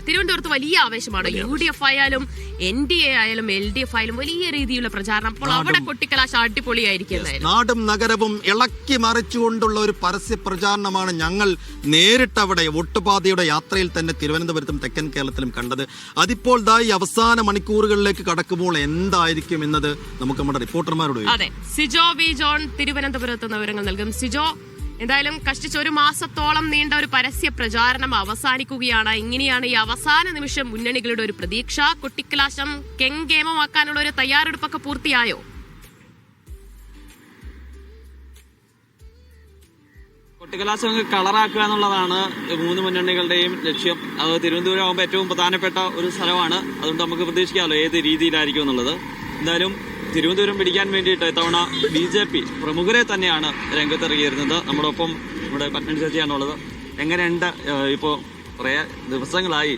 തിരുവനന്തപുരത്ത് വലിയ ആവേശമാണ്. UDF ആയാലും NDA ആയാലും LDF ആയാലും വലിയ രീതിയിലുള്ള പ്രചാരണം. അപ്പോൾ അവിടെ കൊട്ടിക്കലാശം അടിപൊളിയായിരിക്കും. നാടും നഗരവും ഇളക്കി മറിച്ചുകൊണ്ടുള്ള ഒരു പരസ്യ പ്രചാരണമാണ് ഞങ്ങൾ നേരിട്ടവിടെ ഒട്ടുപാതയുടെ യാത്രയിൽ തന്നെ തിരുവനന്തപുരത്തും തെക്കൻ കേരളത്തിലും കണ്ടത്. അതിപ്പോൾ ഈ അവസാന മണിക്കൂറുകളിലേക്ക് കടക്കുമ്പോൾ എന്തായിരിക്കും എന്നത് നമുക്ക് നമ്മുടെ റിപ്പോർട്ടർമാരോട്. അതെ, സിജോ വി ജോൺ തിരുവനന്തപുരത്ത് നിന്ന് വിവരങ്ങൾ നൽകും. സിജോ, എന്തായാലും കഷ്ടിച്ച് 1 മാസത്തോളം നീണ്ട ഒരു പരസ്യ പ്രചാരണം അവസാനിക്കുകയാണ്. ഇങ്ങനെയാണ് ഈ അവസാന നിമിഷം മുന്നണികളുടെ ഒരു പ്രതീക്ഷ. കൊട്ടിക്കലാശം കെങ്കേമമാക്കാനുള്ള ഒരു തയ്യാറെടുപ്പൊക്കെ പൂർത്തിയായോ? കൊട്ടിക്കലാശം കളറാക്കുക എന്നുള്ളതാണ് 3 മുന്നണികളുടെയും ലക്ഷ്യം. അത് തിരുവനന്തപുരം ആകുമ്പോൾ ഏറ്റവും പ്രധാനപ്പെട്ട ഒരു സ്ഥലമാണ്. അതുകൊണ്ട് നമുക്ക് പ്രതീക്ഷിക്കാമല്ലോ ഏത് രീതിയിലായിരിക്കും എന്നുള്ളത്. എന്തായാലും തിരുവനന്തപുരം പിടിക്കാൻ വേണ്ടിയിട്ട് ഇത്തവണ BJP പ്രമുഖരെ തന്നെയാണ് രംഗത്തിറങ്ങിയിരുന്നത്. നമ്മോടൊപ്പം നമ്മുടെ പത്മൻ ചേച്ചിയാണുള്ളത്. എങ്ങനെയുണ്ട് ഇപ്പോൾ കുറേ ദിവസങ്ങളായി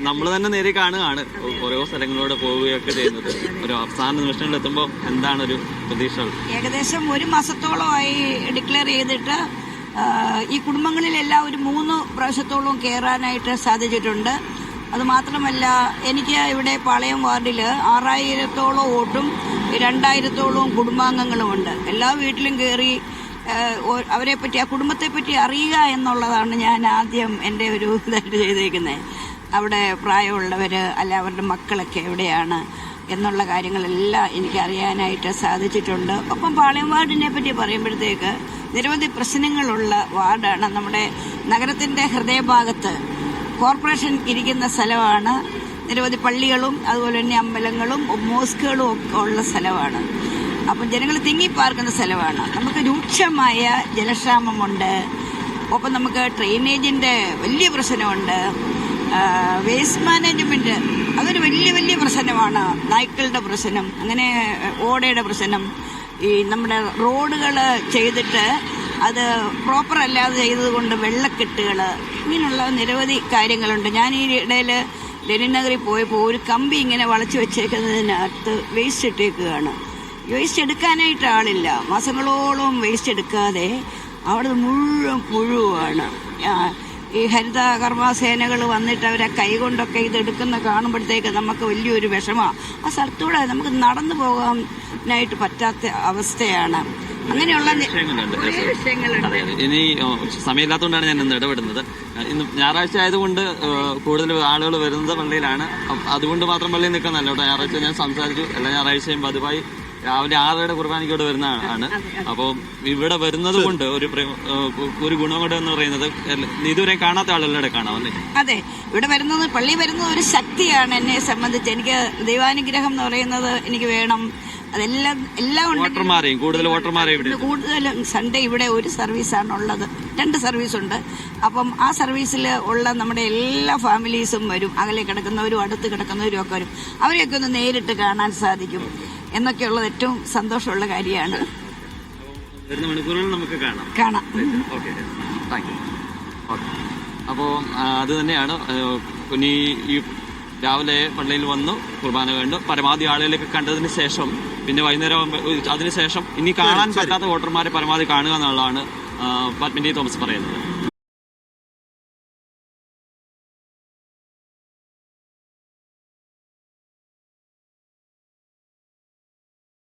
നമ്മൾ തന്നെ നേരെ കാണുകയാണ് ഓരോ സ്ഥലങ്ങളിലൂടെ പോവുകയൊക്കെ ചെയ്യുന്നത്. ഒരു അവസാന നിമിഷങ്ങളിൽ എത്തുമ്പോൾ എന്താണ് ഒരു പ്രതീക്ഷ? ഏകദേശം 1 മാസത്തോളമായി ഡിക്ലെയർ ചെയ്തിട്ട് ഈ കുടുംബങ്ങളിലെല്ലാം ഒരു 3 പ്രാവശ്യത്തോളം കയറാനായിട്ട് സാധിച്ചിട്ടുണ്ട്. അതുമാത്രമല്ല, എനിക്ക് ഇവിടെ പാളയം വാർഡിൽ 6000-ഓളം വോട്ടും 2000-ഓളം കുടുംബാംഗങ്ങളുമുണ്ട്. എല്ലാ വീട്ടിലും കയറി അവരെപ്പറ്റി, ആ കുടുംബത്തെപ്പറ്റി അറിയുക എന്നുള്ളതാണ് ഞാൻ ആദ്യം എൻ്റെ ഒരു ഇതായിട്ട് ചെയ്തേക്കുന്നത്. അവിടെ പ്രായമുള്ളവർ അല്ല അവരുടെ മക്കളൊക്കെ എവിടെയാണ് എന്നുള്ള കാര്യങ്ങളെല്ലാം എനിക്ക് അറിയാനായിട്ട് സാധിച്ചിട്ടുണ്ട്. ഒപ്പം പാളയം വാർഡിനെ പറ്റി പറയുമ്പോഴത്തേക്ക് നിരവധി പ്രശ്നങ്ങളുള്ള വാർഡാണ്. നമ്മുടെ നഗരത്തിൻ്റെ ഹൃദയഭാഗത്ത് കോർപ്പറേഷൻ ഇരിക്കുന്ന സ്ഥലമാണ്. നിരവധി പള്ളികളും അതുപോലെ തന്നെ അമ്പലങ്ങളും മോസ്കുകളും ഒക്കെ ഉള്ള സ്ഥലമാണ്. അപ്പം ജനങ്ങൾ തിങ്ങിപ്പാർക്കുന്ന സ്ഥലമാണ്. നമുക്ക് രൂക്ഷമായ ജലക്ഷാമമുണ്ട്. ഒപ്പം നമുക്ക് ഡ്രെയിനേജിൻ്റെ വലിയ പ്രശ്നമുണ്ട്. വേസ്റ്റ് മാനേജ്മെൻറ്റ് അതൊരു വലിയ പ്രശ്നമാണ്. നായ്ക്കളുടെ പ്രശ്നം, അങ്ങനെ ഓടയുടെ പ്രശ്നം. ഈ നമ്മുടെ റോഡുകൾ ചെയ്തിട്ട് അത് പ്രോപ്പർ അല്ലാതെ ചെയ്തതുകൊണ്ട് വെള്ളക്കെട്ടുകൾ, ഇങ്ങനെയുള്ള നിരവധി കാര്യങ്ങളുണ്ട്. ഞാൻ ഈ ഇടയിൽ ലെനിൻ നഗറിൽ പോയപ്പോൾ ഒരു കമ്പി ഇങ്ങനെ വളച്ചു വെച്ചേക്കുന്നതിനകത്ത് വേസ്റ്റ് ഇട്ടേക്കുകയാണ്. വേസ്റ്റ് എടുക്കാനായിട്ട് ആളില്ല. മാസങ്ങളോളം വേസ്റ്റ് എടുക്കാതെ അവിടെ മുഴുവൻ പുഴുവാണ്. ഈ ഹരിത കർമ്മസേനകൾ വന്നിട്ട് അവരെ കൈകൊണ്ടൊക്കെ ഇതെടുക്കുന്ന കാണുമ്പോഴത്തേക്ക് നമുക്ക് വലിയൊരു വിഷമമാണ്. ആ സ്ഥലത്തൂടെ നമുക്ക് നടന്നു പോകാനായിട്ട് പറ്റാത്ത അവസ്ഥയാണ്. അങ്ങനെയുള്ള വിഷയങ്ങളുണ്ട്. ഇനി സമയമില്ലാത്തതുകൊണ്ടാണ് ഞാൻ ഇന്ന് ഇടപെടുന്നത്. ഇന്ന് ഞായറാഴ്ച ആയതുകൊണ്ട് കൂടുതൽ ആളുകൾ വരുന്നത് പള്ളിയിലാണ്. അതുകൊണ്ട് മാത്രം പള്ളിയിൽ നിൽക്കുന്നല്ലോ. ഞായറാഴ്ച ഞാൻ സംസാരിച്ചു. എല്ലാ ഞായറാഴ്ചയും പതിവായി രാവിലെ 6:00 കുർബാനയ്ക്ക് ഇവിടെ വരുന്നതാണ്. അപ്പോൾ ഇവിടെ വരുന്നത് കൊണ്ട് ഒരു ഗുണം കൊണ്ട് എന്ന് പറയുന്നത് ഇതുവരെ കാണാത്ത ആളുകളുടെ കാണാം അല്ലേ? അതെ, ഇവിടെ വരുന്നത്, പള്ളി വരുന്നത് ഒരു ശക്തിയാണ്. എന്നെ സംബന്ധിച്ച് എനിക്ക് ദൈവാനുഗ്രഹം എന്ന് പറയുന്നത് എനിക്ക് വേണം. അതെല്ലാം കൂടുതലും സൺഡേ ഇവിടെ ഒരു സർവീസാണ് ഉള്ളത്. 2 സർവീസുണ്ട്. അപ്പം ആ സർവീസിൽ ഉള്ള നമ്മുടെ എല്ലാ ഫാമിലീസും വരും. അകലെ കിടക്കുന്നവരും അടുത്ത് കിടക്കുന്നവരും ഒക്കെ വരും. അവരെയൊക്കെ ഒന്ന് നേരിട്ട് കാണാൻ സാധിക്കും എന്നൊക്കെയുള്ളത് ഏറ്റവും സന്തോഷമുള്ള കാര്യമാണ്. നമുക്ക് കാണാം. അപ്പോൾ അത് തന്നെയാണ്. ഇനി ഈ രാവിലെ പള്ളിയിൽ വന്നു കുർബാന കണ്ടു പരമാവധി ആളുകളൊക്കെ കണ്ടതിന് ശേഷം പിന്നെ വൈകുന്നേരം അതിനുശേഷം ഇനി കാണാൻ പറ്റാത്ത വോട്ടർമാരെ പരമാവധി കാണുക എന്നുള്ളതാണ് പത്മിനി തോമസ് പറയുന്നത്.